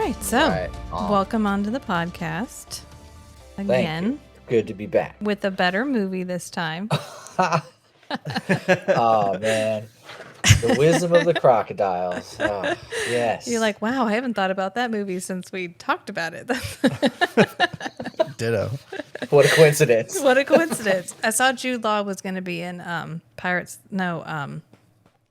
right, so Right on. welcome onto the podcast Thank again you. Good to be back. with a better movie this time. Oh man, the wisdom of the crocodiles. Oh, yes. You're like, wow, I haven't thought about that movie since we talked about it. Ditto. What a coincidence. What a coincidence. I saw Jude Law was going to be in Pirates. No,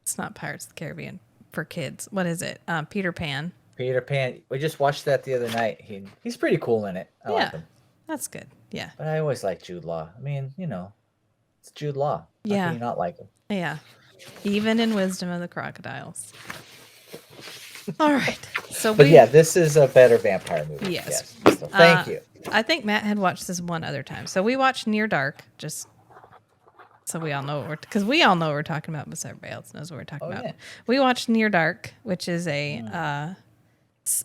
it's not Pirates of the Caribbean for kids. What is it? Peter Pan. Peter Pan. We just watched that the other night. He's pretty cool in it. I like Yeah, him. that's good. Yeah. But I always like Jude Law. I mean, it's Jude Law. How Yeah. can you not like him? Yeah. Even in Wisdom of the Crocodiles. All right. So But yeah, this is a better vampire movie. Yes. So thank you. I think Matt had watched this one other time. So we watched Near Dark, just so we all know because we all know what we're talking about, but everybody else knows what we're talking about. Yeah. We watched Near Dark, which is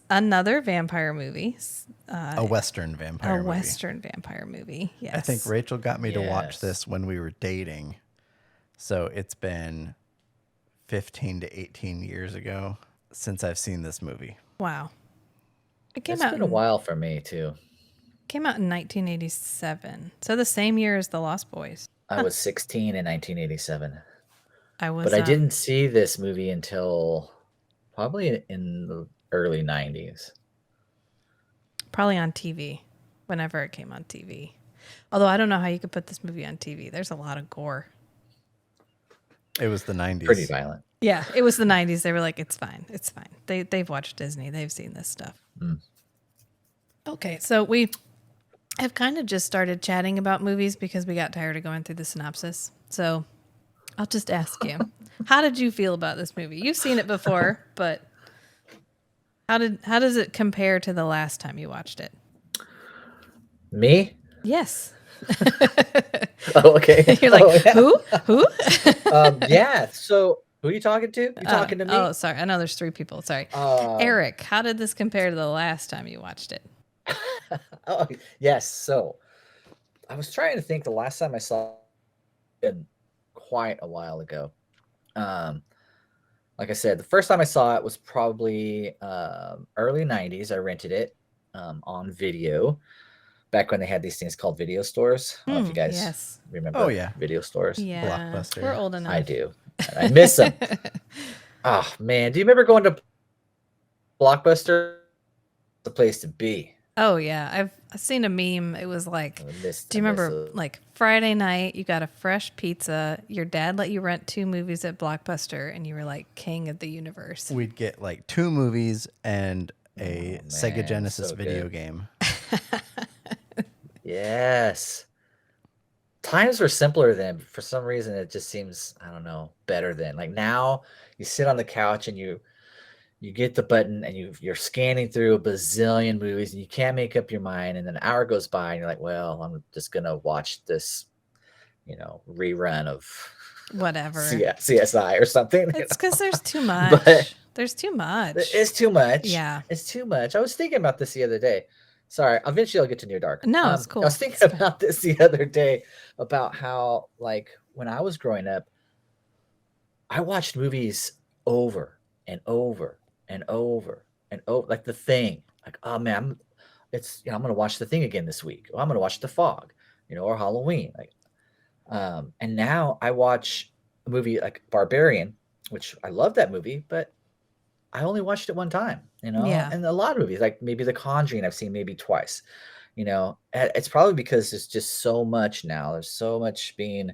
another vampire movie, A Western vampire movie. Western vampire movie. Yes, I think Rachel got me to watch Yes. this when we were dating. So it's been 15 to 18 years ago since I've seen this movie. Wow, it came It's out been a while for me too. came out in 1987, so the same year as The Lost Boys. I was 16 in 1987. I was, But I didn't see this movie until probably in the early 90s. probably on TV, whenever it came on TV. Although I don't know how you could put this movie on TV. There's a lot of gore. It was the 90s. Pretty violent. Yeah, it was the 90s. They were like, it's fine. It's fine. They've watched Disney. They've seen this stuff. Okay, so we have kind of just started chatting about movies because we got tired of going through the synopsis. So I'll just ask you, how did you feel about this movie? You've seen it before, but how does it compare to the last time you watched it? Me? Yes. Oh, okay. You're like, Oh, yeah. Who? Yeah. So who are you talking to? You talking to me? Oh, sorry. I know there's three people. Sorry. Eric, how did this compare to the last time you watched it? Oh, yes. So I was trying to think the last time I saw it quite a while ago. Like I said, the first time I saw it was probably early 90s. I rented it on video back when they had these things called video stores. I don't know if you guys Yes. remember Oh, yeah. video stores. Yeah. Blockbuster. We're old enough. I do. And I miss them. Oh, man. Do you remember going to Blockbuster? The place to be. Oh yeah, I've seen a meme. It was like, I miss- do you I miss remember it. like Friday night? You got a fresh pizza. Your dad let you rent 2 movies at Blockbuster, and you were like king of the universe. We'd get like 2 movies and a Sega man, Genesis so video good. game. Yes. Times were simpler then. For some reason, it just seems, I don't know, better then. Like now, you sit on the couch and you get the button and you're scanning through a bazillion movies and you can't make up your mind. And then an hour goes by and you're like, well, I'm just gonna watch this, rerun of Whatever. CSI or something. It's because there's too much. But- There's too much. It's too much. Yeah. It's too much. I was thinking about this the other day. Sorry, eventually I'll get to Near Dark. No, it's cool. I was thinking about this the other day about how, like, when I was growing up, I watched movies over and over and over and over, like The Thing. Like, oh man, I'm gonna watch The Thing again this week. Or I'm gonna watch The Fog, or Halloween. Like, and now I watch a movie like Barbarian, which I love that movie, but I only watched it one time, Yeah. and a lot of movies, like maybe The Conjuring, I've seen maybe twice, and it's probably because there's just so much now. There's so much being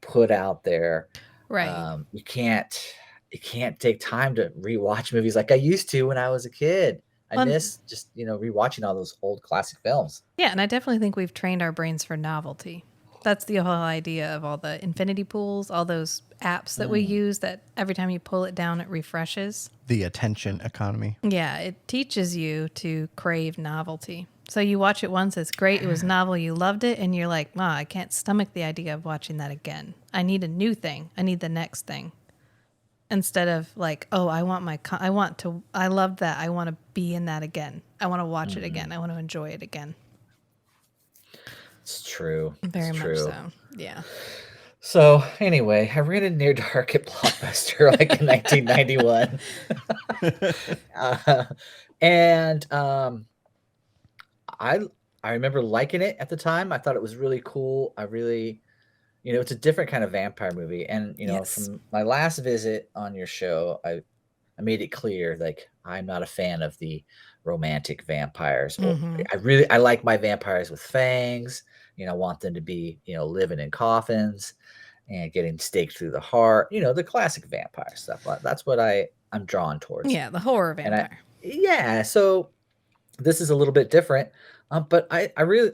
put out there. Right. You can't take time to rewatch movies like I used to when I was a kid. I Well, miss just, rewatching all those old classic films. Yeah, and I definitely think we've trained our brains for novelty. That's the whole idea of all the infinity pools, all those apps that we use that every time you pull it down, it refreshes. The attention economy. Yeah, it teaches you to crave novelty. So you watch it once, it's great, it was novel, you loved it, and you're like, wow, I can't stomach the idea of watching that again. I need a new thing. I need the next thing. Instead of like, oh, I love that. I want to be in that again. I want to watch it again. I want to enjoy it again. It's true. Very It's much true. so. Yeah. So anyway, I rented Near Dark at Blockbuster like in 1991. And I I remember liking it at the time. I thought it was really cool. I really, it's a different kind of vampire movie. And Yes. from my last visit on your show, I made it clear like I'm not a fan of the romantic vampires. Or Hmm. I like my vampires with fangs. Want them to be living in coffins and getting staked through the heart. The classic vampire stuff. That's what I'm drawn towards. Yeah, the horror And vampire. yeah, so this is a little bit different, but I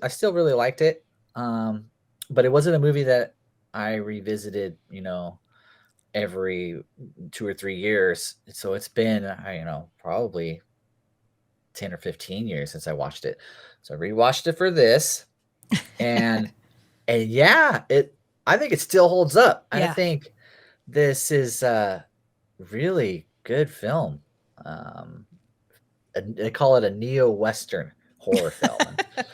still really liked it. But it wasn't a movie that I revisited, every 2 or 3 years. So it's been, probably 10 or 15 years since I watched it. So I rewatched it for this, and and yeah, I think it still holds up. I Yeah. think this is a really good film. They call it a neo-Western horror film.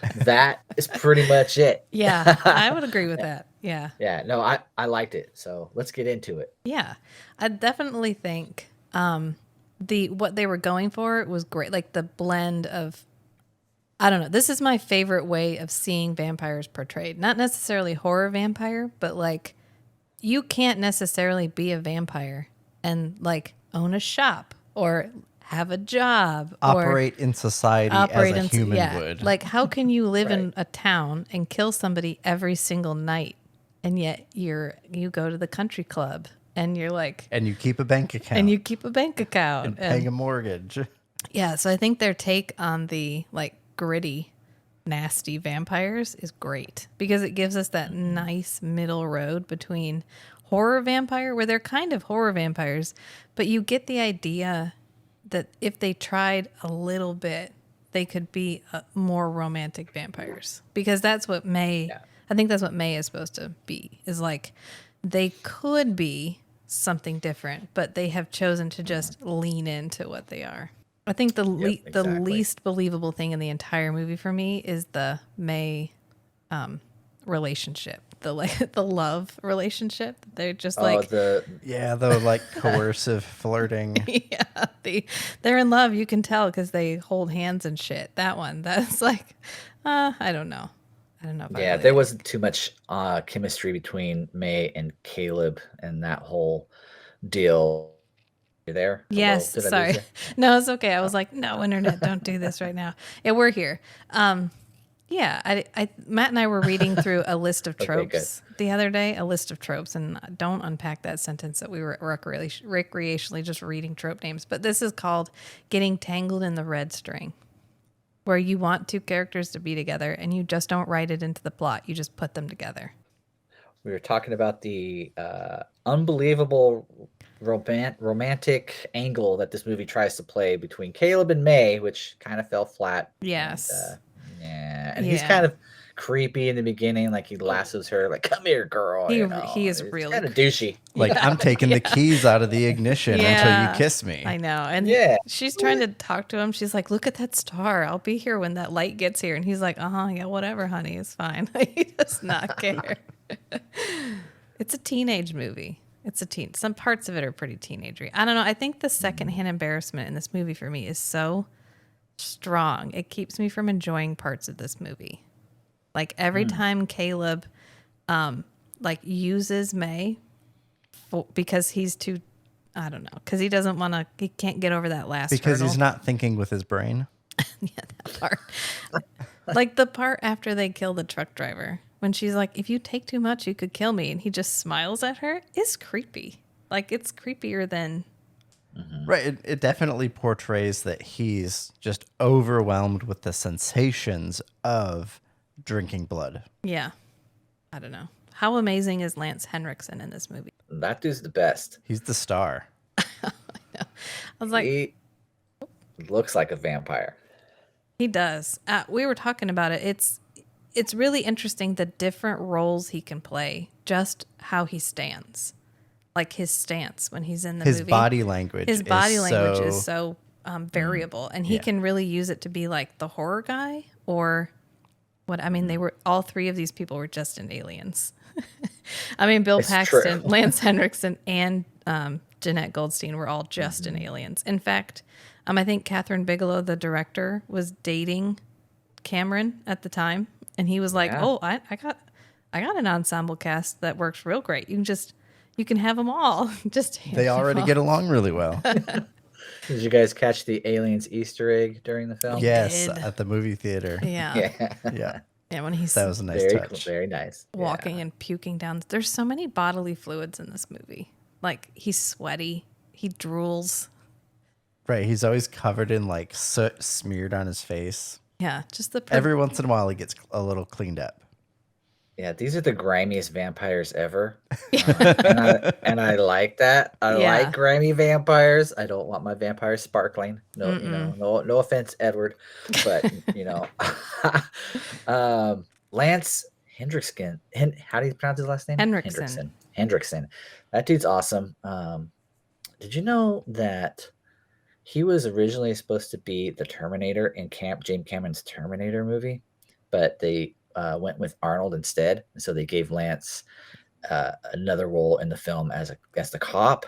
And that is pretty much it. Yeah, I would agree with that. Yeah. Yeah, no, I liked it. So let's get into it. Yeah. I definitely think what they were going for was great. Like the blend of, I don't know. This is my favorite way of seeing vampires portrayed. Not necessarily horror vampire, but like you can't necessarily be a vampire and like own a shop or have a job or Operate in society operate as a in human would. Like how can you live in Right. a town and kill somebody every single night and yet you go to the country club and you're like And you keep a bank account. and you keep a bank account and paying a mortgage. yeah, so I think their take on the like gritty, nasty vampires is great because it gives us that nice middle road between horror vampire, where they're kind of horror vampires, but you get the idea that if they tried a little bit, they could be more romantic vampires because that's what May. Yeah. I think that's what May is supposed to be. Is like they could be something different, but they have chosen to just lean into what they are. I think the the exactly. least believable thing in the entire movie for me is the May relationship, the like the love relationship. They're just Oh, like Yeah, though, like coercive flirting. yeah, they're in love. You can tell because they hold hands and shit. That one, that's like, I don't know. I don't know. If I yeah, really- there wasn't too much chemistry between May and Caleb and that whole deal. You there? Hello? Yes, Did I lose sorry. you? No, it's okay. I was like, no, internet, don't do this right now. Yeah, we're here. Yeah, Matt and I were reading through a list of Okay, tropes the other day, a list of tropes, and don't unpack that sentence that we were recreationally just reading trope names. But this is called getting tangled in the red string, where you want two characters to be together and you just don't write it into the plot. You just put them together. We were talking about the unbelievable romantic angle that this movie tries to play between Caleb and May, which kind of fell flat. Yes. And he's Yeah. kind of creepy in the beginning, like he lassos her, like "Come here, girl." He is It's really kind of douchey. Like, I'm taking the keys out of the ignition until Yeah. you kiss me. I know. And Yeah. she's trying to talk to him. She's like, look at that star. I'll be here when that light gets here. And he's like, yeah, whatever, honey. It's fine. He does not care. It's a teenage movie. Some parts of it are pretty teenagery. I don't know. I think the secondhand embarrassment in this movie for me is so strong. It keeps me from enjoying parts of this movie. Like every time Caleb like uses May because he's too, I don't know, because he can't get over that last Because hurdle. he's not thinking with his brain. Yeah, that part. Like the part after they kill the truck driver, when she's like, if you take too much, you could kill me. And he just smiles at her. It's creepy. Like it's creepier than, Right. It definitely portrays that he's just overwhelmed with the sensations of drinking blood. yeah, I don't know. How amazing is Lance Henriksen in this movie? That dude's the best. He's the star. I was like, He looks like a vampire. he does. We were talking about it. It's really interesting the different roles he can play, just how he stands. Like his stance when he's in the His movie. body language. His body language so, is so variable, and he can really use it to be like the horror guy or what. I mean, they were all three of these people were just in Aliens. I mean, Bill It's Paxton, true. Lance Henriksen, and Jeanette Goldstein were all just in Aliens. In fact, I think Catherine Bigelow, the director, was dating Cameron at the time, and he was like, Yeah. "Oh, I got an ensemble cast that works real great. You can have them all. Just hand They them already all." get along really well. Did you guys catch the aliens Easter egg during the film? Yes, did. at the movie theater. Yeah, Yeah. Yeah, yeah. When he's that was a nice Very cool. touch. Very nice. walking and puking down, there's so many bodily fluids in this movie. Like he's sweaty, he drools. Right, he's always covered in like soot smeared on his face. Yeah, just the Every once in a while, he gets a little cleaned up. Yeah, these are the grimiest vampires ever, and I like that. I Yeah. like grimy vampires. I don't want my vampires sparkling. No, no offense, Edward, but Lance Hendrickson. How do you pronounce his last name? Henriksen. Hendrickson. That dude's awesome. Did you know that he was originally supposed to be the Terminator in James Cameron's Terminator movie, but they went with Arnold instead, and so they gave Lance another role in the film as the cop.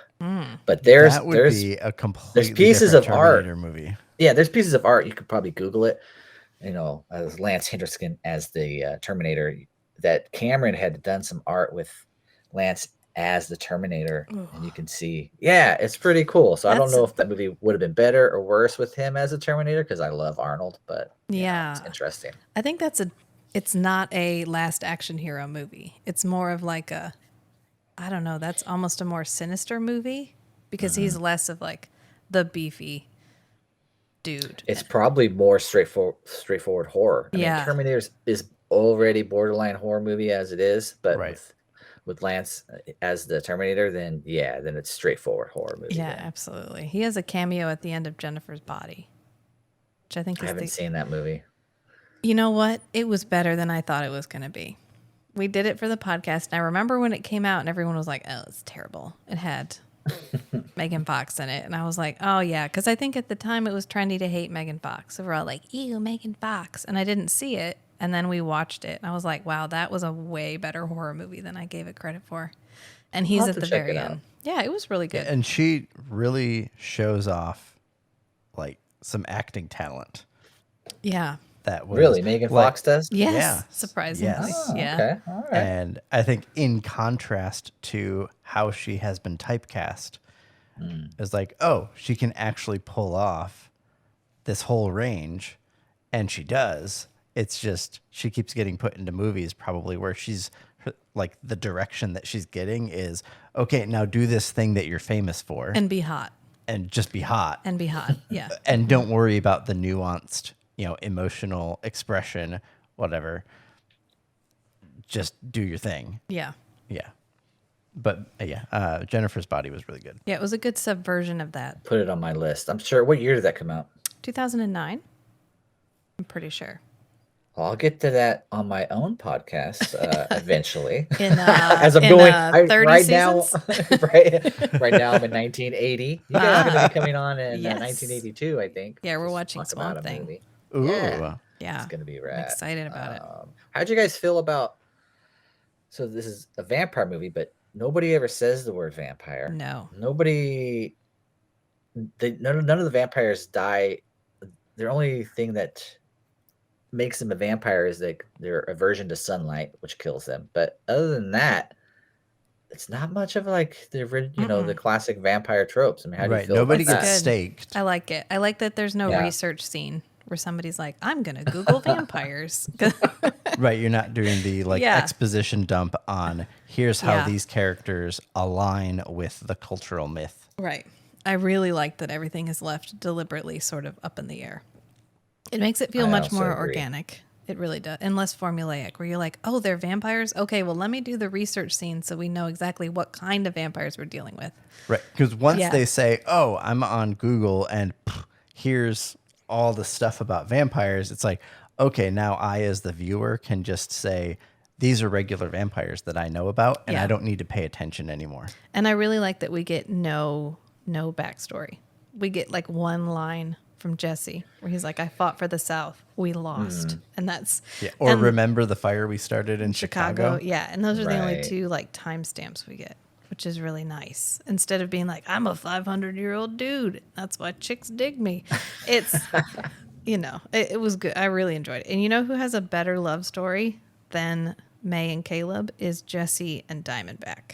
But That would be a completely pieces different of art. Terminator movie. Yeah, there's pieces of art. You could probably Google it. As Lance Henriksen as the Terminator. That Cameron had done some art with Lance as the Terminator, and you can see, yeah, it's pretty cool. So I don't know if that movie would have been better or worse with him as a Terminator, because I love Arnold, but Yeah. it's interesting. I think it's not a last action hero movie. It's more of like I don't know, that's almost a more sinister movie because he's less of like the beefy dude. It's probably more straightforward horror. I mean, Yeah. Terminator is already borderline horror movie as it is, but Right. with Lance as the Terminator, then it's straightforward horror movie. Yeah, then. absolutely. He has a cameo at the end of Jennifer's Body, which I think I is haven't seen that movie. You know what? It was better than I thought it was going to be. We did it for the podcast, and I remember when it came out, and everyone was like, "Oh, it's terrible." It had Megan Fox in it, and I was like, "Oh yeah," because I think at the time it was trendy to hate Megan Fox. So we're all like, "Ew, Megan Fox," and I didn't see it, and then we watched it, and I was like, "Wow, that was a way better horror movie than I gave it credit for." And he's I'll at have the to check very it out. end. Yeah, it was really good. And she really shows off like some acting talent. Yeah. That was Really, Megan like- Fox does? Yes. Yeah. Surprisingly. Yes. Oh, Yeah. Okay. All right. And I think in contrast to how she has been typecast, it's like, oh, she can actually pull off this whole range, and she does. It's just she keeps getting put into movies probably where she's like the direction that she's getting is, okay, now do this thing that you're famous for And be hot. and just be hot. And be hot. Yeah. And don't worry about the nuanced, emotional expression, whatever. Just do your thing. Yeah. Yeah. But Jennifer's Body was really good. Yeah, it was a good subversion of that. Put it on my list. I'm sure. What year did that come out? 2009. I'm pretty sure. Well, I'll get to that on my own podcast eventually. In As I'm in, going 30 right seasons? now, right now I'm in 1980. You guys are going to be coming on in Yes. 1982, I think. Yeah, we're Just watching talk Swamp about a Thing. movie. Ooh. Yeah. Yeah. It's going to be I'm rad. excited about it. How'd you guys feel about? So this is a vampire movie, but nobody ever says the word vampire. No. Nobody. None of the vampires die. The only thing that makes them a vampire is their aversion to sunlight, which kills them. But other than that, it's not much of like the classic vampire tropes. I mean, how do you Right. feel Nobody about gets that? Good. staked. I like it. I like that there's no Yeah. research scene where somebody's like, I'm going to Google vampires. Right. You're not doing the Yeah. exposition dump on here's how Yeah. these characters align with the cultural myth. Right. I really like that everything is left deliberately sort of up in the air. It makes it feel I much also more agree. organic. It really does. And less formulaic, where you're like, oh, they're vampires? Okay, well, let me do the research scene so we know exactly what kind of vampires we're dealing with. Right. Because once Yeah. they say, oh, I'm on Google and here's all the stuff about vampires, it's like, okay, now I, as the viewer, can just say, these are regular vampires that I know about, and Yeah. I don't need to pay attention anymore. And I really like that we get no backstory. We get like one line from Jesse where he's like, I fought for the South. We lost. And that's Yeah. Or and remember the fire we started in Chicago? Yeah. And those are the only Right. two like timestamps we get, which is really nice. Instead of being like, I'm a 500-year-old dude. That's why chicks dig me. It's, it was good. I really enjoyed it. And you know who has a better love story than May and Caleb is Jesse and Diamondback.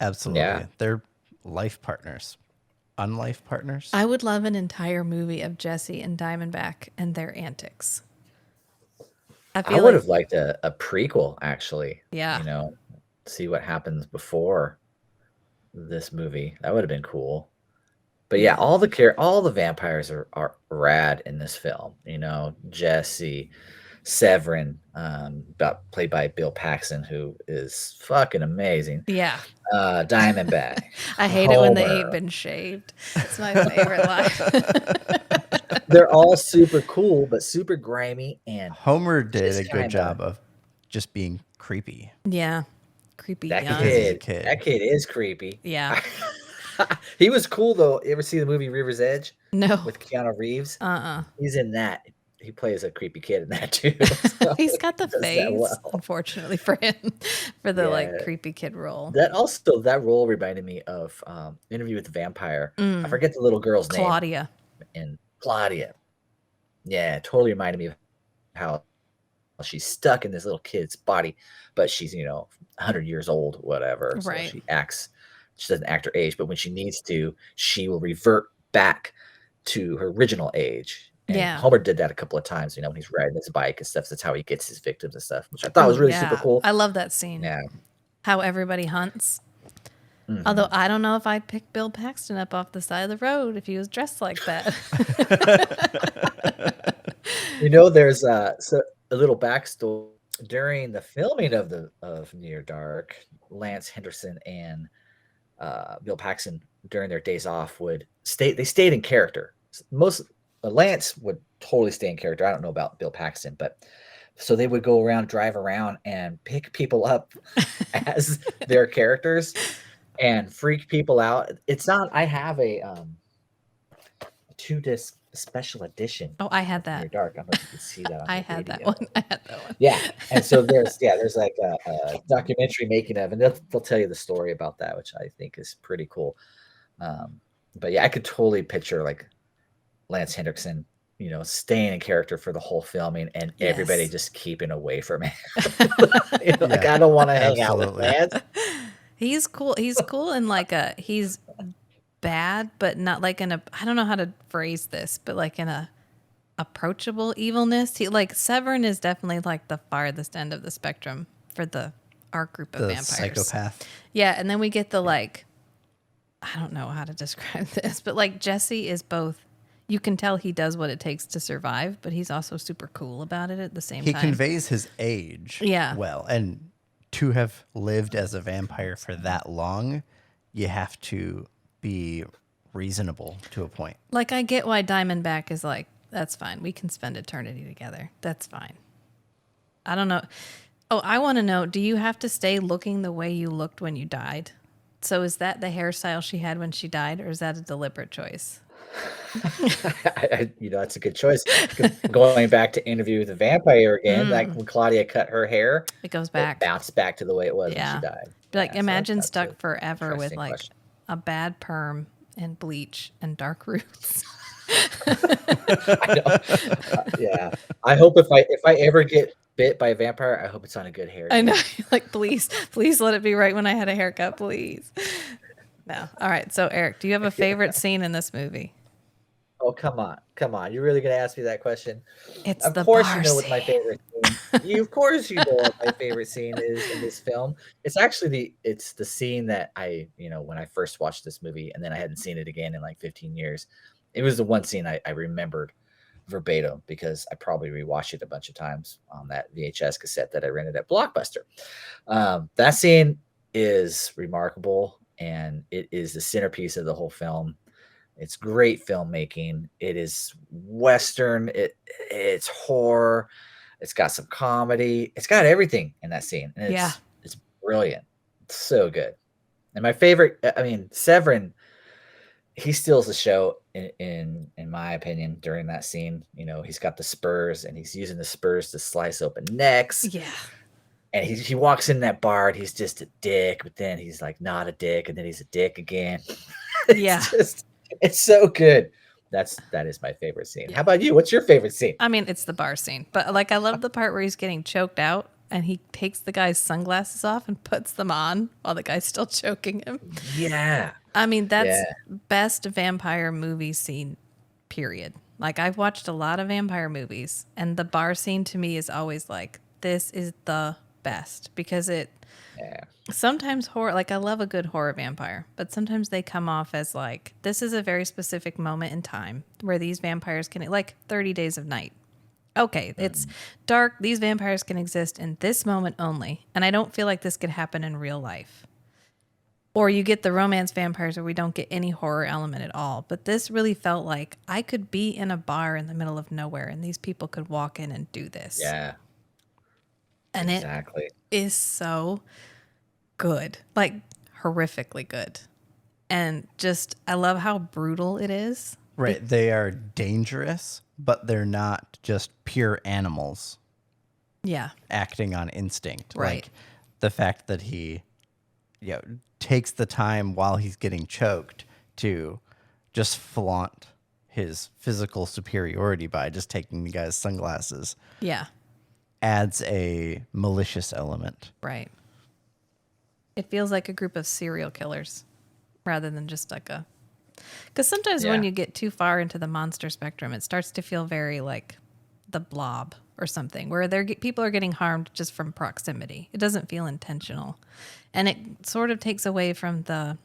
Absolutely. Yeah. They're life partners. Unlife partners. I would love an entire movie of Jesse and Diamondback and their antics. I would have liked a prequel, actually. Yeah. See what happens before this movie. That would have been cool. But yeah, all the vampires are rad in this film. Jesse, Severin, played by Bill Paxton, who is fucking amazing. Yeah. Diamondback. I hate it when they Homer. ain't been shaved. It's my favorite line. They're all super cool, but super grimy. And Homer did just a good kinda- job of just being creepy. Yeah. Creepy that young. kid, kid. that kid is creepy. Yeah. He was cool though. You ever see the movie River's Edge No. with Keanu Reeves? Uh-uh. He's in that. He plays a creepy kid in that too. So He's got the he does that face, well. unfortunately for him, for the Yeah. creepy kid role. That role reminded me of Interview with the Vampire. I forget the little girl's Claudia. name. And Claudia. Yeah, it totally reminded me of how she's stuck in this little kid's body, but she's 100 years old, whatever. So Right. she doesn't act her age, but when she needs to, she will revert back to her original age. And Yeah. Homer did that a couple of times, when he's riding his bike and stuff. That's how he gets his victims and stuff, which I thought was really super cool. I love that scene. Yeah. How everybody hunts. Mhm. Although I don't know if I'd pick Bill Paxton up off the side of the road if he was dressed like that. There's a little backstory during the filming of Near Dark. Lance Henderson and Bill Paxton, during their days off, they stayed in character. Lance would totally stay in character. I don't know about Bill Paxton, but so they would go around, drive around, and pick people up as their characters and freak people out. It's not. I have a 2-disc special edition. Oh, I had Near that. Dark. I don't know if you can see that. I had that one. I had that one. Yeah, and so there's like a documentary making of, and they'll tell you the story about that, which I think is pretty cool. But yeah, I could totally picture like Lance Henriksen, staying in character for the whole filming, and everybody Yes. just keeping away from him. Like, I don't want to hang out with Absolutely. Lance. He's cool. He's cool in he's bad, but not like I don't know how to phrase this, but like in a approachable evilness. Severin is definitely like the farthest end of the spectrum for our group of The vampires. psychopath. Yeah, and then we get the I don't know how to describe this, but Jesse is both. You can tell he does what it takes to survive, but he's also super cool about it at the same He time. conveys his age Yeah. well. And to have lived as a vampire for that long, you have to be reasonable to a point. I get why Diamondback is that's fine. We can spend eternity together. That's fine. I don't know. Oh, I want to know, do you have to stay looking the way you looked when you died? So is that the hairstyle she had when she died, or is that a deliberate choice? That's a good choice. Going back to Interview with the Vampire again, like when Claudia cut her hair, It goes it back. bounced back to the way it was when Yeah. she died. Like, Yeah, so imagine that's stuck a forever with interesting question. a bad perm and bleach and dark roots. I know. Yeah, I hope if I ever get bit by a vampire, I hope it's on a good hair I day. know. Please let it be right when I had a haircut, please. No. All right. So, Eric, do you have a favorite scene in this movie? Oh, come on! You're really gonna ask me that question? It's Of the course, bar you know what my scene. favorite scene. Of course, you know what my favorite scene is in this film. It's actually the scene that when I first watched this movie, and then I hadn't seen it again in like 15 years. It was the one scene I remembered verbatim because I probably rewatched it a bunch of times on that VHS cassette that I rented at Blockbuster. That scene is remarkable, and it is the centerpiece of the whole film. It's great filmmaking. It is Western. It's horror. It's got some comedy. It's got everything in that scene. And it's brilliant. It's so good. And my favorite, Severin, he steals the show in my opinion during that scene. He's got the spurs and he's using the spurs to slice open necks. Yeah. And he walks in that bar and he's just a dick, but then he's like not a dick, and then he's a dick again. Yeah. It's so good. That is my favorite scene. How about you? What's your favorite scene? I mean, it's the bar scene, but like I love the part where he's getting choked out and he takes the guy's sunglasses off and puts them on while the guy's still choking him. Yeah. I mean, that's best vampire movie scene, period. Like I've watched a lot of vampire movies, and the bar scene to me is always like, this is the best because it sometimes horror, like I love a good horror vampire, but sometimes they come off as like, this is a very specific moment in time where these vampires can, like 30 Days of Night. Okay, it's dark. These vampires can exist in this moment only. And I don't feel like this could happen in real life. Or you get the romance vampires where we don't get any horror element at all. But this really felt like I could be in a bar in the middle of nowhere and these people could walk in and do this. Yeah. And exactly. It is so good, like horrifically good. And just, I love how brutal it is. Right. They are dangerous, but they're not just pure animals. Yeah. Acting on instinct. Right. Like the fact that he takes the time while he's getting choked to just flaunt his physical superiority by just taking the guy's sunglasses. Yeah. Adds a malicious element. Right. It feels like a group of serial killers rather than just like a... Because sometimes when you get too far into the monster spectrum, it starts to feel very like The Blob or something, where people are getting harmed just from proximity. It doesn't feel intentional. And it sort of takes away from the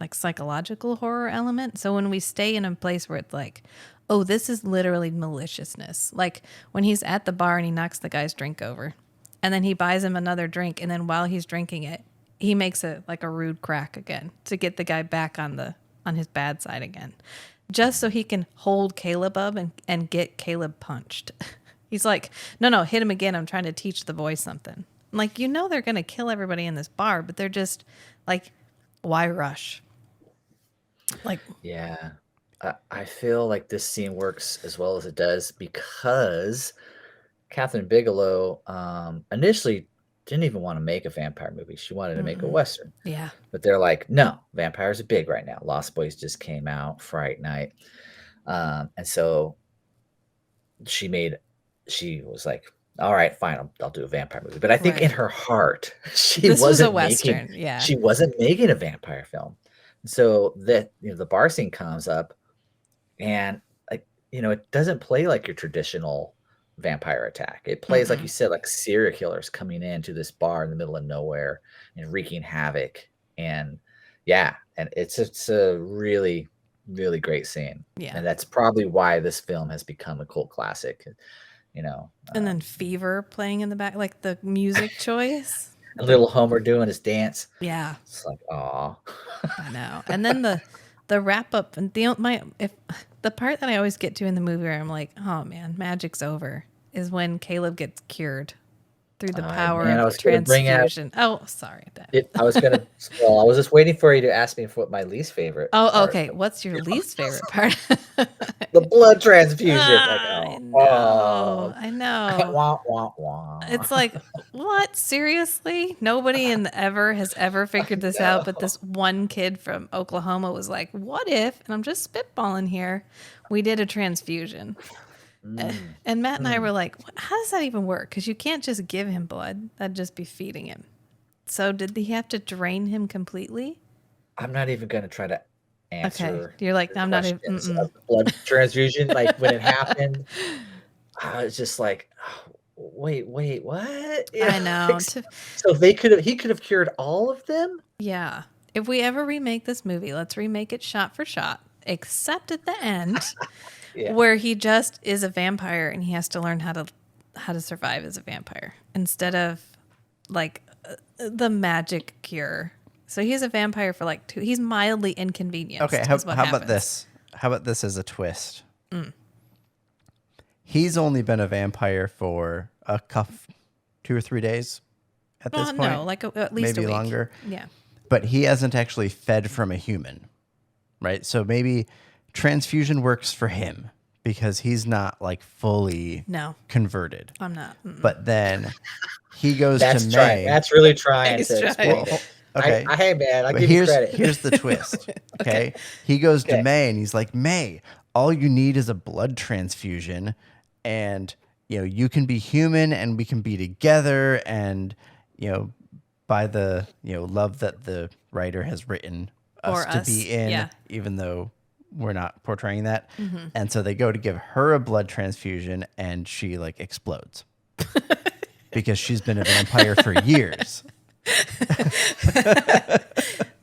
like psychological horror element. So when we stay in a place where it's like, oh, this is literally maliciousness. Like when he's at the bar and he knocks the guy's drink over and then he buys him another drink. And then while he's drinking it, he makes a rude crack again to get the guy back on his bad side again, just so he can hold Caleb up and get Caleb punched. He's like, no, hit him again. I'm trying to teach the boy something. I'm like, they're going to kill everybody in this bar, but they're just like, why rush? Like, yeah, I feel like this scene works as well as it does because Catherine Bigelow initially didn't even want to make a vampire movie. She wanted to make a Western. Yeah. But they're like, no, vampires are big right now. Lost Boys just came out, Fright Night. And so she was like, all right, fine, I'll do a vampire movie. But I think in her heart, this was a Western. She wasn't making a vampire film. So that, the bar scene comes up and it doesn't play like your traditional vampire attack. It plays like you said, like serial killers coming into this bar in the middle of nowhere and wreaking havoc. And and it's a really, really great scene. Yeah. And that's probably why this film has become a cult classic. And then Fever playing in the back, like the music choice. A little Homer doing his dance. Yeah. It's like, aw. I know. And then the wrap up and the part that I always get to in the movie where I'm like, oh man, magic's over, is when Caleb gets cured through the power of transfusion. Oh, sorry. I was just waiting for you to ask me what my least favorite. Oh, okay. What's your least favorite part? The blood transfusion. I know. Wah, wah, wah. It's like, what? Seriously? Nobody has ever figured this out, but this one kid from Oklahoma was like, what if, and I'm just spitballing here, we did a transfusion. And Matt and I were like, how does that even work? Because you can't just give him blood. That'd just be feeding him. So did he have to drain him completely? I'm not even going to try to answer. Okay. You're like, I'm not even. Blood transfusion, like when it happened, I was just like, oh, wait, what? I know. So he could have cured all of them? Yeah. If we ever remake this movie, let's remake it shot for shot, except at the end. Where he just is a vampire and he has to learn how to survive as a vampire instead of like the magic cure. So he's a vampire for like he's mildly inconvenienced. Okay, how about this? How about this as a twist? He's only been a vampire for 2 or 3 days at this point. No, like at least maybe a week. longer. Yeah. But he hasn't actually fed from a human, right? So maybe transfusion works for him because he's not like fully No, converted. I'm not. But then he goes That's to trying. May. That's really trying He's to explain trying. it. Okay. Hey man, I'll But give you credit. here's the twist. Okay. He goes to Okay. May and he's like, May, all you need is a blood transfusion, and you can be human and we can be together, and by the love that the writer has written us For to us, be in, yeah. even though we're not portraying that. And so they go to give her a blood transfusion and she like explodes. Because she's been a vampire for years.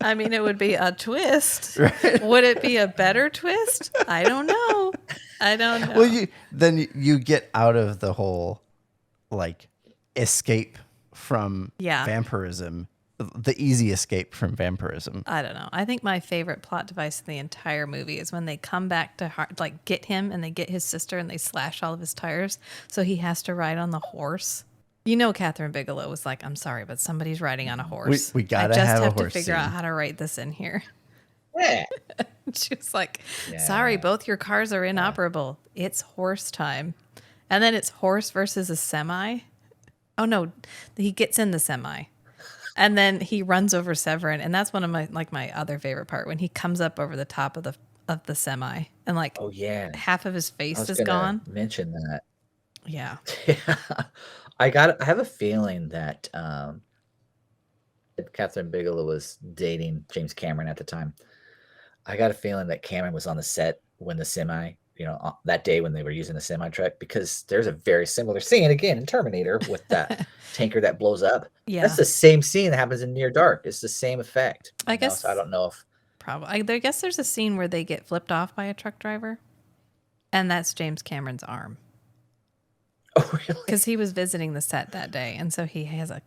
I mean, it would be a twist. Would it be a better twist? I don't know. Well, then you get out of the whole like escape from vampirism, the easy escape from vampirism. I don't know. I think my favorite plot device in the entire movie is when they come back to like get him and they get his sister and they slash all of his tires, so he has to ride on the horse. Catherine Bigelow was like, "I'm sorry, but somebody's riding on a horse. We gotta I just have a have to horse figure out scene." how to write this in here." Yeah. She was like, "Sorry, both your cars are inoperable. It's horse time." And then it's horse versus a semi. Oh no, he gets in the semi. And then he runs over Severin, and that's one of my other favorite part, when he comes up over the top of the semi and like Oh yeah. half of his I face was is gonna gone. mention that. Yeah. Yeah. I have a feeling that Catherine Bigelow was dating James Cameron at the time. I got a feeling that Cameron was on the set when the semi, that day when they were using the semi truck, because there's a very similar scene again in Terminator with that tanker that blows up. Yeah. That's the same scene that happens in Near Dark. It's the same effect. I guess So I don't know if probably. I guess there's a scene where they get flipped off by a truck driver, and that's James Cameron's arm. Oh really? Because he was visiting the set that day, and so he has a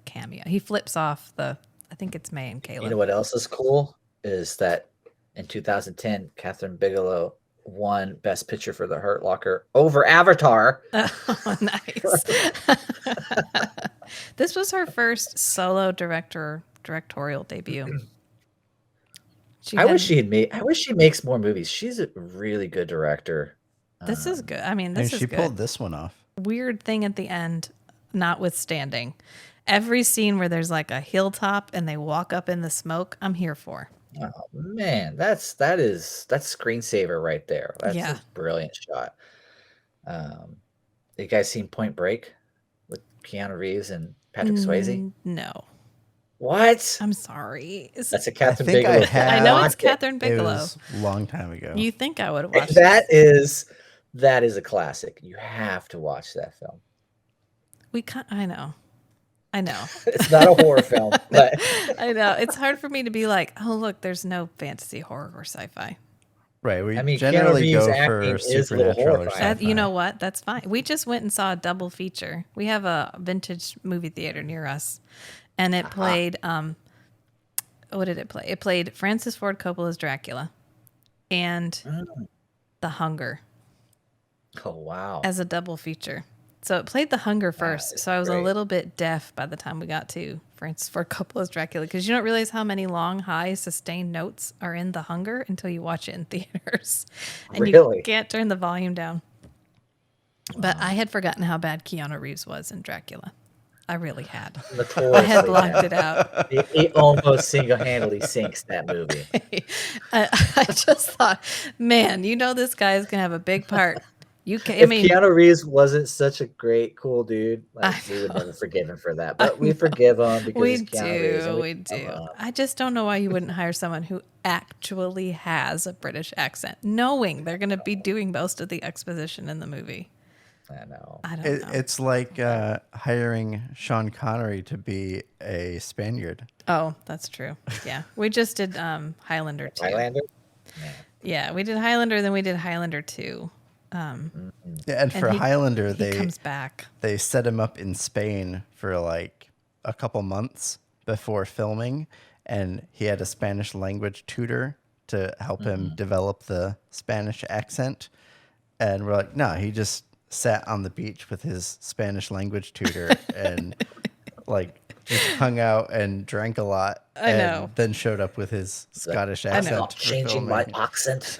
cameo. He flips off I think it's May and Caleb. You know what else is cool is that in 2010, Catherine Bigelow won Best Picture for The Hurt Locker over Avatar. Oh, nice. This was her first solo directorial debut. I wish she makes more movies. She's a really good director. This is good. I mean, this is she good. pulled this one off. Weird thing at the end, notwithstanding. Every scene where there's like a hilltop and they walk up in the smoke, I'm here for. Oh man, that's screensaver right there. That's Yeah. a brilliant shot. You guys seen Point Break with Keanu Reeves and Patrick Swayze? No. What? I'm sorry. That's a Catherine think I Bigelow. have. I know it's Watch it. Catherine It Bigelow. was a long time ago. You think I would have watched That is a classic. You have to watch that film. I know. It's not a horror film, but I know. It's hard for me to be like, oh, look, there's no fantasy, horror, or sci-fi. Right. We I mean, Keanu generally Reeves' go acting for is a little supernatural or horrifying. sci-fi. You know what? That's fine. We just went and saw a double feature. We have a vintage movie theater near us, and it played. What did it play? It played Francis Ford Coppola's Dracula, and The Hunger oh wow. as a double feature. So it played The Hunger first. So I was a great. little bit deaf by the time we got to Francis Ford Coppola's Dracula, because you don't realize how many long, high, sustained notes are in The Hunger until you watch it in theaters, and Really? you can't turn the volume down. But I had forgotten how bad Keanu Reeves was in Dracula. I really had. I had blocked it out. He almost single-handedly sinks that movie. I just thought, man, this guy is gonna have a big part. If Keanu Reeves wasn't such a great, cool dude, we would never forgive him for that. But we forgive him because we he's Keanu Reeves. And we do. I just don't know why you wouldn't hire someone who actually has a British accent, knowing they're gonna be doing most of the exposition in the movie. I know. I don't know. It's like hiring Sean Connery to be a Spaniard. Oh, that's true. Yeah, we just did Highlander 2. Highlander? Yeah, we did Highlander, then we did Highlander 2. Yeah, and for Highlander, he comes back. They set him up in Spain for like a couple months before filming, and he had a Spanish language tutor to help him develop the Spanish accent. And we're like, no, he just sat on the beach with his Spanish language tutor and like just hung out and drank a lot. I know. And then showed up with his Scottish I'm accent. not for changing my filming. accent.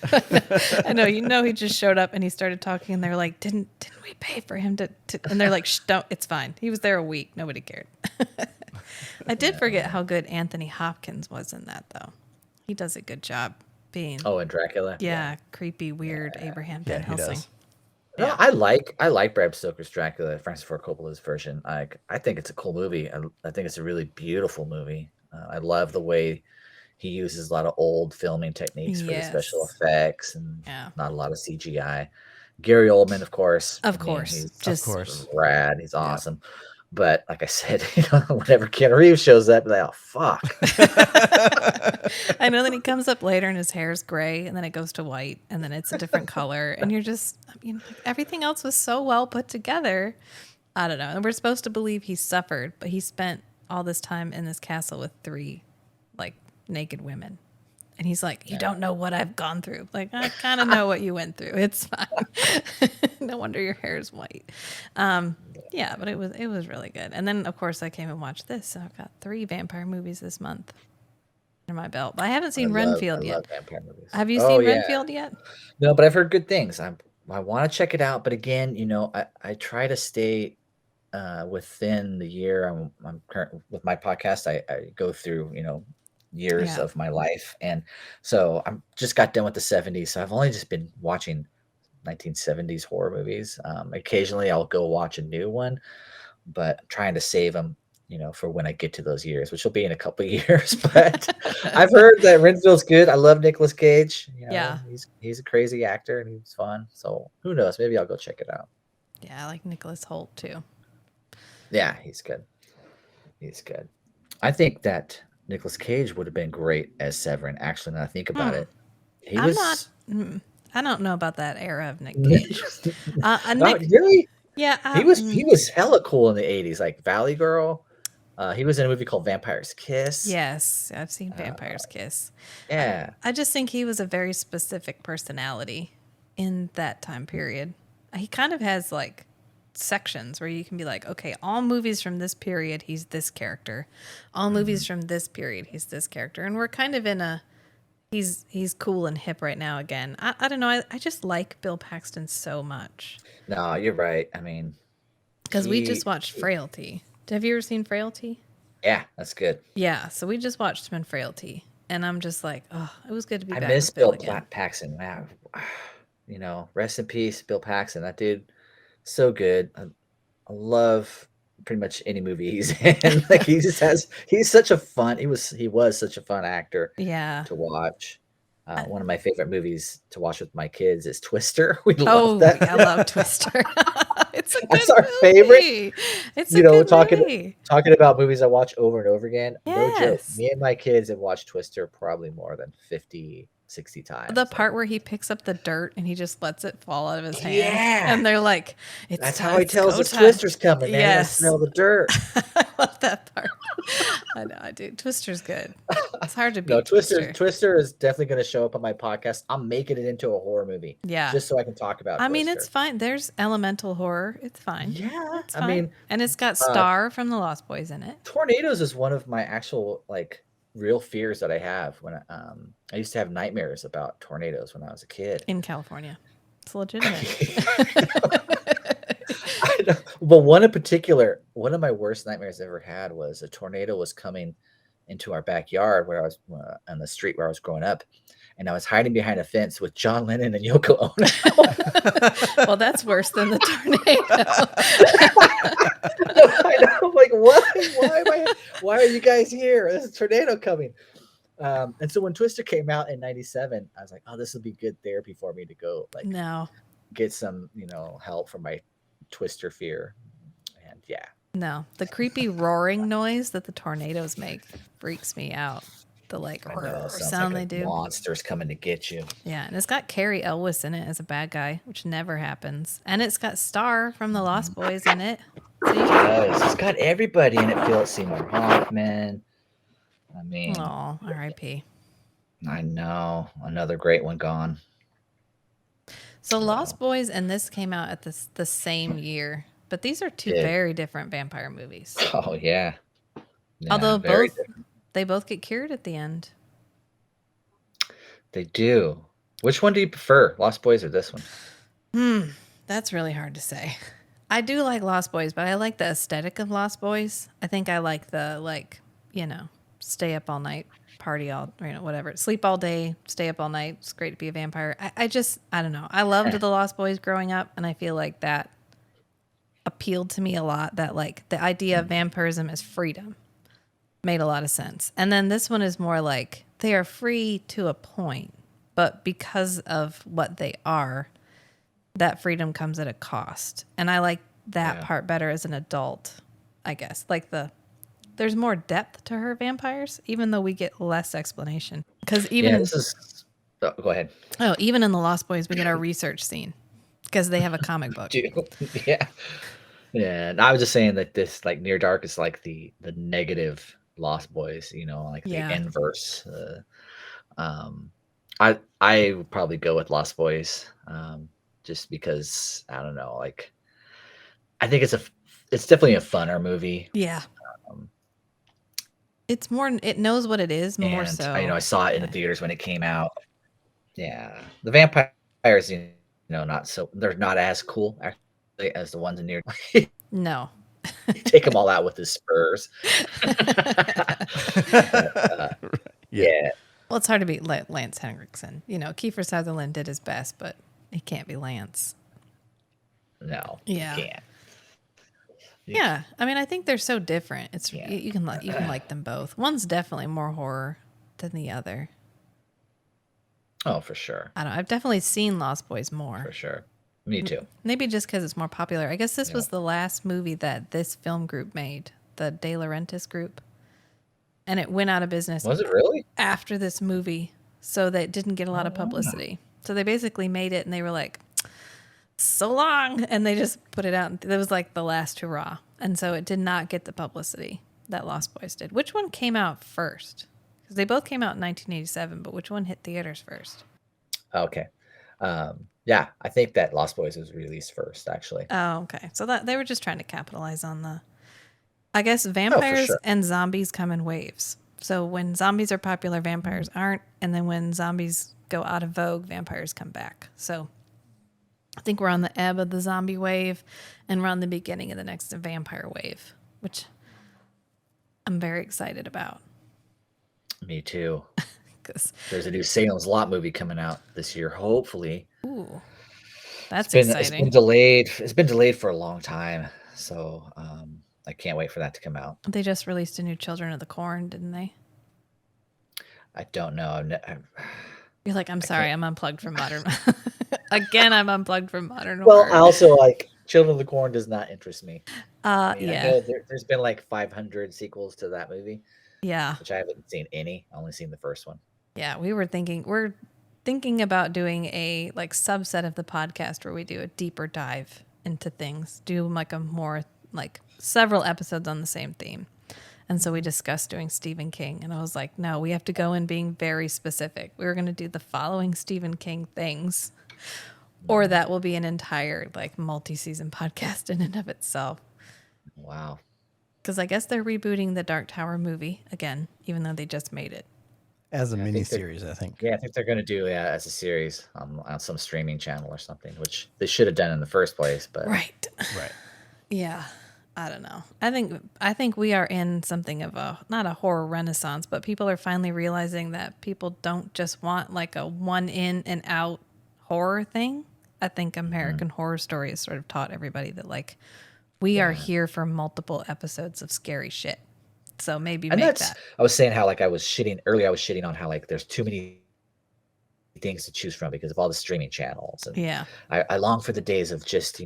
I know, he just showed up and he started talking, and they're like, didn't we pay for him to and they're like, shh, don't, it's fine. He was there a week. Nobody cared. I did forget how good Anthony Hopkins was in that, though. He does a good job being, Oh, and Dracula. creepy, weird Abraham Yeah, Van he Helsing. does. No, Yeah. I like Bram Stoker's Dracula, Francis Ford Coppola's version. I think it's a cool movie. I think it's a really beautiful movie. I love the way he uses a lot of old filming techniques for the special Yes. effects and Yeah. not a lot of CGI. Gary Oldman, of course. Of course. He's Just course. rad. He's awesome. But like I said, whenever Keanu Reeves shows up, like, oh fuck. I know that he comes up later and his hair's gray and then it goes to white and then it's a different color. And you're just, like, everything else was so well put together. I don't know. And we're supposed to believe he suffered, but he spent all this time in this castle with 3 like naked women. And he's like, you don't know what I've gone through. Like, I kind of know what you went through. It's fine. No wonder your hair is white. Yeah, but it was really good. And then, of course, I came and watched this. So I've got 3 vampire movies this month under my belt. But I haven't seen Renfield I yet. love vampire movies. Have you Oh, seen yeah. Renfield yet? No, but I've heard good things. I want to check it out, but again, I try to stay within the year. I'm current with my podcast. I go through years Yeah. of my life, and so I'm just got done with the 70s. So I've only just been watching 1970s horror movies. Occasionally, I'll go watch a new one, but I'm trying to save them. For when I get to those years, which will be in a couple of years. But I've heard that Renfield's good. I love Nicolas Cage. Yeah. He's a crazy actor and he's fun. So who knows? Maybe I'll go check it out. Yeah, I like Nicholas Hoult, too. Yeah, he's good. He's good. I think that Nicolas Cage would have been great as Severin. Actually, now I think about it, he I'm was not. I don't know about that era of Nick Cage. Nick, really. yeah, He was hella cool in the 80s, like Valley Girl. He was in a movie called Vampire's Kiss. Yes, I've seen Vampire's Kiss. Yeah. I just think he was a very specific personality in that time period. He kind of has like sections where you can be like, okay, all movies from this period, he's this character. All movies from this period, he's this character. And we're kind of in a he's cool and hip right now again. I don't know. I just like Bill Paxton so much. No, you're right. I mean, Because we he- just watched Frailty. Have you ever seen Frailty? yeah, that's good. Yeah, so we just watched him in Frailty. And I'm just like, oh, it was good to be I back miss with Bill Bill again. Paxton. Wow. Rest in peace, Bill Paxton. That dude, so good. I love pretty much any movie he's in. Like he's such a fun. He was such a fun actor Yeah. to watch. One of my favorite movies to watch with my kids is Twister. We Oh, love that. I love Twister. It's a good That's our movie. favorite. It's a good movie. Talking about movies I watch over and over again. No joke. Yes. Me and my kids have watched Twister probably more than 50, 60 times. The part where he picks up the dirt and he just lets it fall out of his hand. Yeah. And they're like, it's That's time, how he it's tells go us time. Twister's coming, man. Yes. Yes. Smell the dirt. I love that part. I know, I do. Twister's good. It's hard to beat No, Twister. Twister is definitely going to show up on my podcast. I'm making it into a horror movie. Yeah. Just so I can talk about I mean, Twister. it's fine. There's elemental horror. It's fine. Yeah. It's I fine. mean, and it's got Star from the Lost Boys in it. tornadoes is one of my actual real fears that I have when I used to have nightmares about tornadoes when I was a kid. In California. It's legitimate. I know. But one in particular, one of my worst nightmares I ever had was a tornado was coming into our backyard where I was on the street where I was growing up, and I was hiding behind a fence with John Lennon and Yoko Ono. Well, that's worse than the tornado. I know. I'm like, what? Why are you guys here? There's a tornado coming. And so when Twister came out in '97, I was like, oh, this will be good therapy for me to go No. get some, help for my Twister fear. And yeah. No, the creepy roaring noise that the tornadoes make freaks me out. The I know, "rrr" it sounds sound like they a do. monster's coming to get you. Yeah, and it's got Carrie Elwes in it as a bad guy, which never happens. And it's got Star from the Lost Boys in it. So you Yes, it's got everybody in it. Philip Seymour Hoffman. I mean, oh, R.I.P. I know, another great one gone. So Lost Boys and this came out at the same year, but these are two Yeah. very different vampire movies. Oh yeah, Yeah, Although very they both get cured at the end. They do. Which one do you prefer, Lost Boys or this one? That's really hard to say. I do like Lost Boys, but I like the aesthetic of Lost Boys. I think I like the stay up all night, party all, whatever, sleep all day, stay up all night. It's great to be a vampire. I don't know. I loved the Lost Boys growing up, and I feel like that appealed to me a lot. That like the idea of vampirism as freedom made a lot of sense. And then this one is more like they are free to a point, but because of what they are, that freedom comes at a cost. And I like that part better as an adult, I guess. Like there's more depth to her vampires, even though we get less explanation. Because even go ahead. Oh, even in the Lost Boys, we get our research scene because they have a comic book. Yeah. Yeah. And I was just saying that this like Near Dark is like the negative Lost Boys, like the inverse. I would probably go with Lost Boys. Just because I don't know, like I think it's definitely a funner movie. Yeah. It's more, it knows what it is more so. I saw it in the theaters when it came out. Yeah. The vampires, not so, they're not as cool actually as the ones in Near. No. Take them all out with his spurs. Yeah. Well, it's hard to beat Lance Henriksen. Kiefer Sutherland did his best, but it can't be Lance. No. Yeah. You can't. Yeah, I mean, I think they're so different. It's you can like them both. One's definitely more horror than the other. Oh, for sure. I don't. I've definitely seen Lost Boys more. For sure. Me too. Maybe just because it's more popular. I guess this was the last movie that this film group made, the De Laurentiis group, and it went out of business. Was it really? After this movie, so that it didn't get a lot of publicity. So they basically made it, and they were like, so long, and they just put it out. That was like the last hurrah, and so it did not get the publicity that Lost Boys did. Which one came out first? Because they both came out in 1987, but which one hit theaters first? Okay. Yeah, I think that Lost Boys was released first, actually. Oh, okay. So that they were just trying to capitalize on the, I guess, vampires and zombies come in waves. So when zombies are popular, vampires aren't, and then when zombies go out of vogue, vampires come back. So I think we're on the ebb of the zombie wave, and we're on the beginning of the next vampire wave, which I'm very excited about. Me too. Because there's a new Salem's Lot movie coming out this year, hopefully. Ooh, that's exciting. It's been delayed. It's been delayed for a long time, so I can't wait for that to come out. They just released a new Children of the Corn, didn't they? I don't know. You're like, I'm sorry, I'm unplugged from modern. Again, I'm unplugged from modern. Well, horror. I also like Children of the Corn does not interest me. Yeah. I know there's been like 500 sequels to that movie. Yeah. Which I haven't seen any. I only seen the first one. Yeah, we're thinking about doing a like subset of the podcast where we do a deeper dive into things, do like a more like several episodes on the same theme. And so we discussed doing Stephen King, and I was like, no, we have to go in being very specific. We were going to do the following Stephen King things, or that will be an entire like multi-season podcast in and of itself. Wow. Because I guess they're rebooting the Dark Tower movie again, even though they just made it. As a mini-series, I think. Yeah, I think they're going to do it as a series on some streaming channel or something, which they should have done in the first place. But Right. Yeah. I don't know. I think we are in something of not a horror renaissance, but people are finally realizing that people don't just want like a one in and out horror thing. I think American Horror Story has sort of taught everybody that like we are here for multiple episodes of scary shit. So maybe make that. I was saying how like I was shitting on how like there's too many things to choose from because of all the streaming channels. And yeah. I long for the days of just,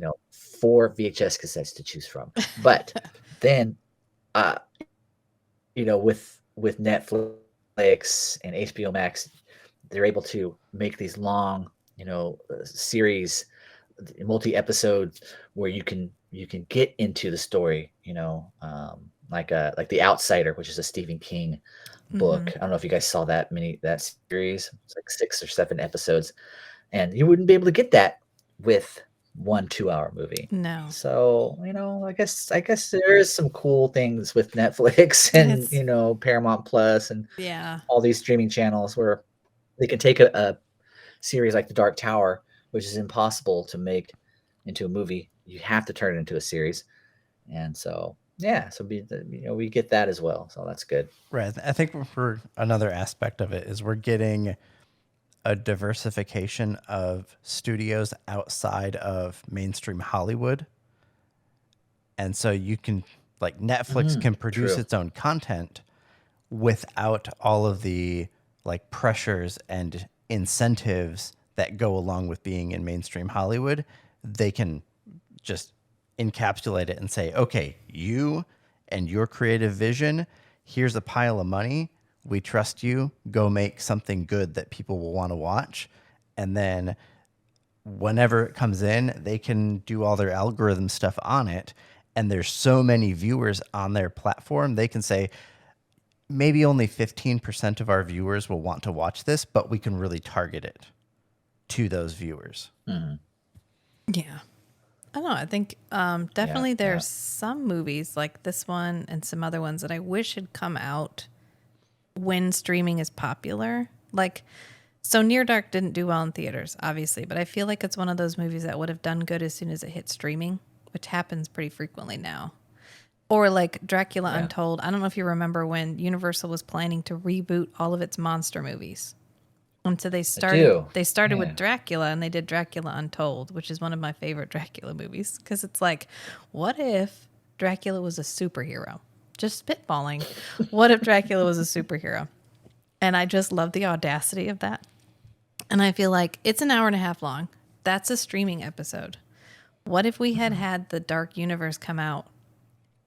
4 VHS cassettes to choose from. But then, with Netflix and HBO Max, they're able to make these long, series, multi-episode where you can get into the story, like The Outsider, which is a Stephen King book. I don't know if you guys saw that series. It's like 6 or 7 episodes, and you wouldn't be able to get that with 1 2 hour movie. No. So, I guess there is some cool things with Netflix and, It's Paramount Plus and yeah. all these streaming channels where they can take a series like The Dark Tower, which is impossible to make into a movie. You have to turn it into a series. And so, yeah, so we get that as well. So that's good. Right. I think for another aspect of it is we're getting a diversification of studios outside of mainstream Hollywood. And so you can, like, Netflix can produce True. its own content without all of the like pressures and incentives that go along with being in mainstream Hollywood. They can just encapsulate it and say, okay, you and your creative vision, here's a pile of money. We trust you. Go make something good that people will want to watch. And then whenever it comes in, they can do all their algorithm stuff on it. And there's so many viewers on their platform, they can say, maybe only 15% of our viewers will want to watch this, but we can really target it to those viewers. Mhm. Yeah. I don't know. I think definitely there's some movies like this one and some other ones that I wish had come out when streaming is popular. Like, so Near Dark didn't do well in theaters, obviously, but I feel like it's one of those movies that would have done good as soon as it hit streaming, which happens pretty frequently now. Or like Dracula Yeah. Untold. I don't know if you remember when Universal was planning to reboot all of its monster movies. And so they started Yeah. with Dracula, and they did Dracula Untold, which is one of my favorite Dracula movies, because it's like, what if Dracula was a superhero? Just spitballing. What if Dracula was a superhero? And I just love the audacity of that. And I feel like it's an hour and a half long. That's a streaming episode. What if we had had the Dark Universe come out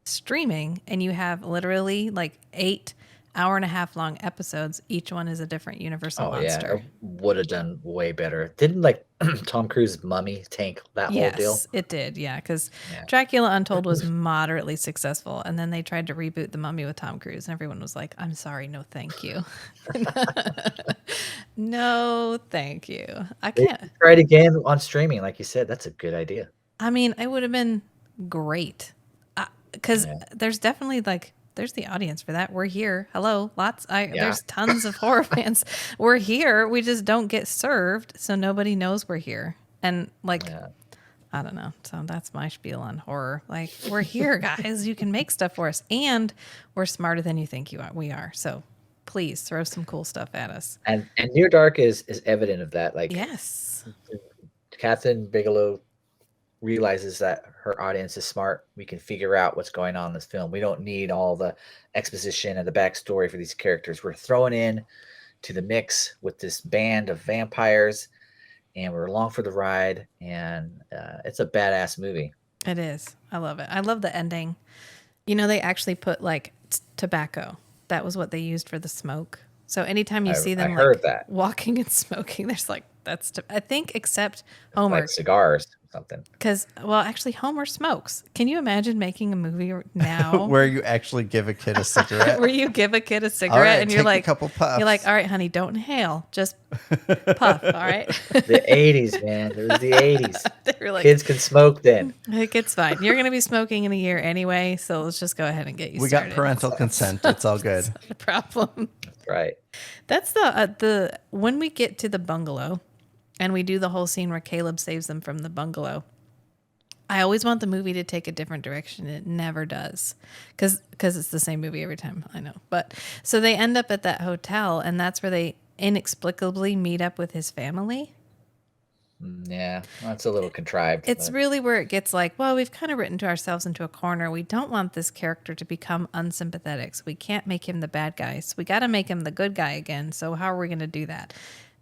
streaming and you have literally like 8 hour-and-a-half long episodes? Each one is a different Universal Oh yeah, monster. it would have done way better. Didn't like Tom Cruise's Mummy tank that whole deal? Yes, it did. Yeah, because Yeah. Dracula Untold was moderately successful, and then they tried to reboot The Mummy with Tom Cruise, and everyone was like, "I'm sorry, no, thank you, no, thank you. I They can't." try it again on streaming, like you said. That's a good idea. I mean, it would have been great, because Yeah. there's definitely like there's the audience for that. We're here. Hello, lots. Yeah. There's tons of horror fans. We're here. We just don't get served, so nobody knows we're here. And like, Yeah. I don't know. So that's my spiel on horror. Like, we're here, guys. You can make stuff for us, and we're smarter than you think we are. So please throw some cool stuff at us. And Near Dark is evident of that. Like Yes. Catherine Bigelow realizes that her audience is smart. We can figure out what's going on in this film. We don't need all the exposition and the backstory for these characters. We're throwing in to the mix with this band of vampires, and we're along for the ride. And it's a badass movie. It is. I love it. I love the ending. You know, they actually put like tobacco. That was what they used for the smoke. So anytime you see them I heard like that. walking and smoking, there's like I think except Homer, Like cigars or something. because well, actually Homer smokes. Can you imagine making a movie now Where you actually give a kid a cigarette. where you give a kid a All cigarette right, and you're take a like, couple puffs. you're like, all right, honey, don't inhale, just puff. All right. The 80s, man. It was the 80s. They were like, Kids can smoke then. like, it's fine. You're gonna be smoking in a year anyway, so let's just go ahead and get you We started. got parental consent. It's all good. Not a problem. That's right. That's the when we get to the bungalow and we do the whole scene where Caleb saves them from the bungalow. I always want the movie to take a different direction. It never does, because it's the same movie every time. I know, but so they end up at that hotel, and that's where they inexplicably meet up with his family. Yeah, that's a little contrived. It's but really where it gets like, well, we've kind of written ourselves into a corner. We don't want this character to become unsympathetic, so we can't make him the bad guy. So we got to make him the good guy again. So how are we going to do that?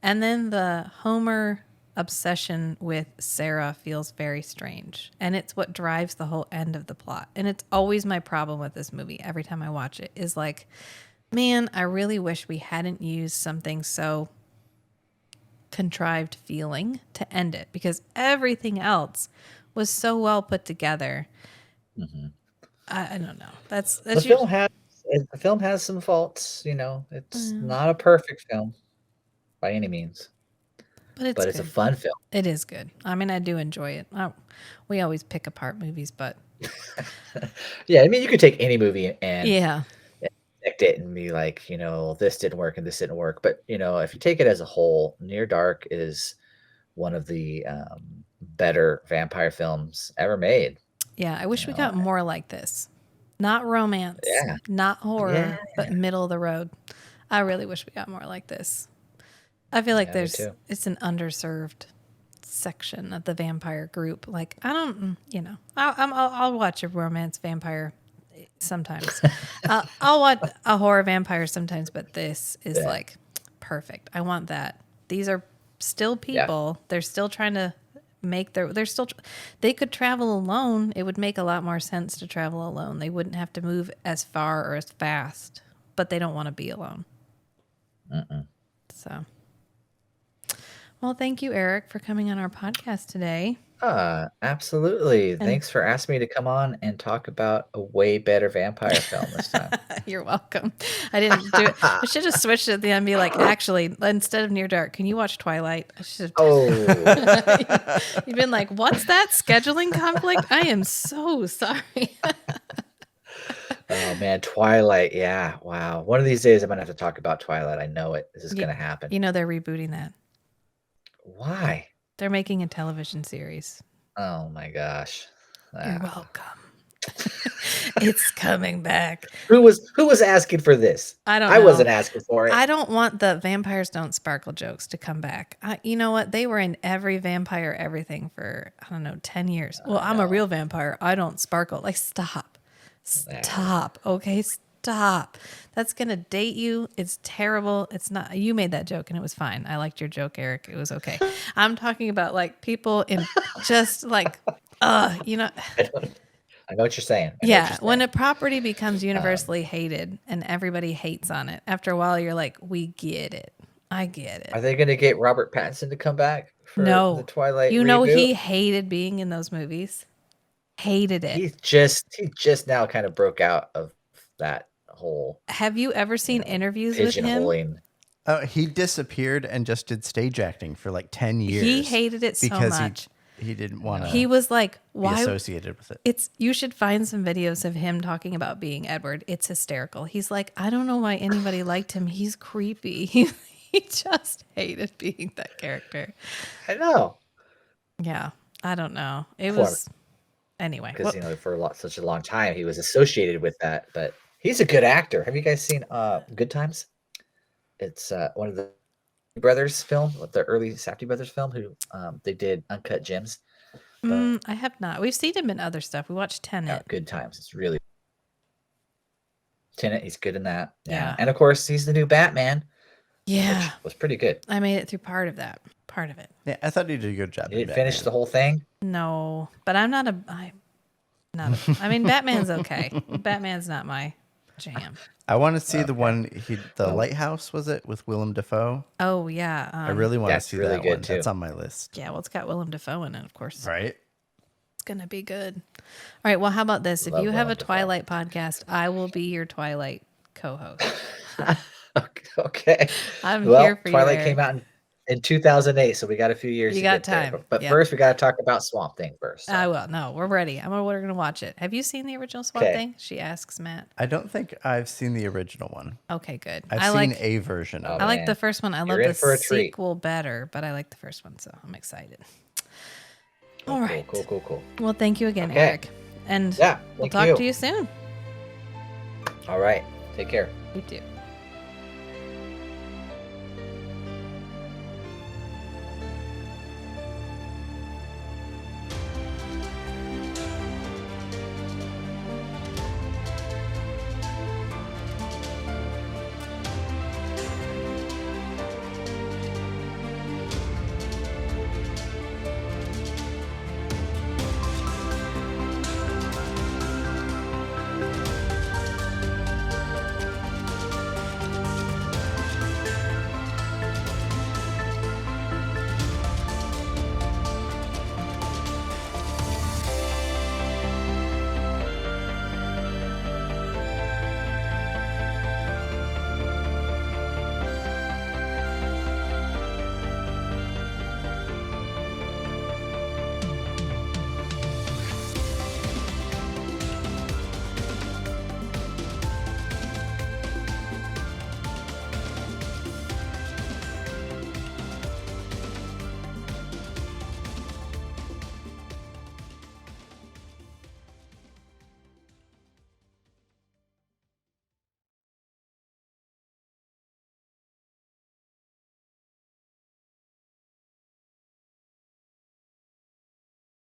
And then the Homer obsession with Sarah feels very strange, and it's what drives the whole end of the plot. And it's always my problem with this movie. Every time I watch it, is like, man, I really wish we hadn't used something so contrived feeling to end it, because everything else was so well put together. I don't know. That's the film has some faults. It's not a perfect film by any means. But it's but good. it's a fun film. It is good. I mean, I do enjoy it. We always pick apart movies, but Yeah, I mean, you could take any movie and yeah. dissect it and be like, this didn't work and this didn't work. But if you take it as a whole, Near Dark is one of the better vampire films ever made. Yeah, I wish we got more like this. Not romance, Yeah. not horror, Yeah. but middle of the road. I really wish we got more like this. I feel like Yeah, me too. it's an underserved section of the vampire group. Like I don't, I'll watch a romance vampire sometimes. I'll watch a horror vampire sometimes, but this is like perfect. I want that. These are still people. They're still trying to make they could travel alone. It would make a lot more sense to travel alone. They wouldn't have to move as far or as fast, but they don't want to be alone. So, well, thank you, Eric, for coming on our podcast today. Absolutely. Thanks for asking me to come on and talk about a way better vampire film this time. You're welcome. I didn't do it. I should have switched it at the end and be like, actually, instead of Near Dark, can you watch Twilight? I should have. Oh, You've been like, what's that scheduling conflict? I am so sorry. oh man, Twilight. Yeah, wow. One of these days I'm gonna have to talk about Twilight. I know it. This is gonna happen. They're rebooting that. Why? They're making a television series. Oh my gosh. You're welcome. It's coming back. Who was asking for this? I don't I know. wasn't asking for it. I don't want the vampires don't sparkle jokes to come back. You know what? They were in every vampire everything for, 10 years. Well, I'm a real vampire. I don't sparkle. Like, stop. Stop. Okay, stop. That's going to date you. It's terrible. It's not. You made that joke and it was fine. I liked your joke, Eric. It was okay. I'm talking about like people in just like, I know what you're saying. Yeah, when a property becomes universally hated and everybody hates on it, after a while you're like, we get it. I get it. Are they going to get Robert Pattinson to come back for the Twilight reboot? He hated being in those movies. Hated it. He just now kind of broke out of that whole. Have you ever seen interviews with him? pigeonholing. He disappeared and just did stage acting for like 10 years. He hated it so because much. He didn't want to He was like, be why? associated with it. You should find some videos of him talking about being Edward. It's hysterical. He's like, I don't know why anybody liked him. He's creepy. He just hated being that character. I know. Yeah, I don't know. It was anyway. Because for such a long time he was associated with that, but he's a good actor. Have you guys seen Good Times? It's one of the brothers film, the early Safdie brothers film, who they did Uncut Gems. I have not. We've seen him in other stuff. We watched Tenet. Good Times. It's really Tenet. He's good in that. Yeah. And of course he's the new Batman. Yeah, which was pretty good. I made it through part of it. Yeah, I thought he did a good job. You didn't finish the whole thing? No, but I mean, Batman's okay. Batman's not my jam. I want to see the one the Lighthouse, was it, with Willem Dafoe? Oh yeah, I really want to see really that good one. too. That's on my list. yeah. Well, it's got Willem Dafoe in it, of course. Right? It's gonna be good. All right. Well, how about this? If Love you have a Willem Dafoe. Twilight podcast, I will be your Twilight co-host. Okay. I'm here for Twilight you. came out in 2008, so we got a few years. You to got get there. time. But Yeah. first, we got to talk about Swamp Thing first. I will. No, we're ready. We're gonna watch it. Have you seen the original Swamp Okay. Thing? She asks Matt. I don't think I've seen the original one. Okay, good. I've I seen like a version of I it. like man. the first one. I love You're in the for a treat. sequel better, but I like the first one, so I'm excited. All right. Cool. Well, thank you again, Okay. Eric. And Yeah. we'll thank talk to you soon. All right. Take care. You too.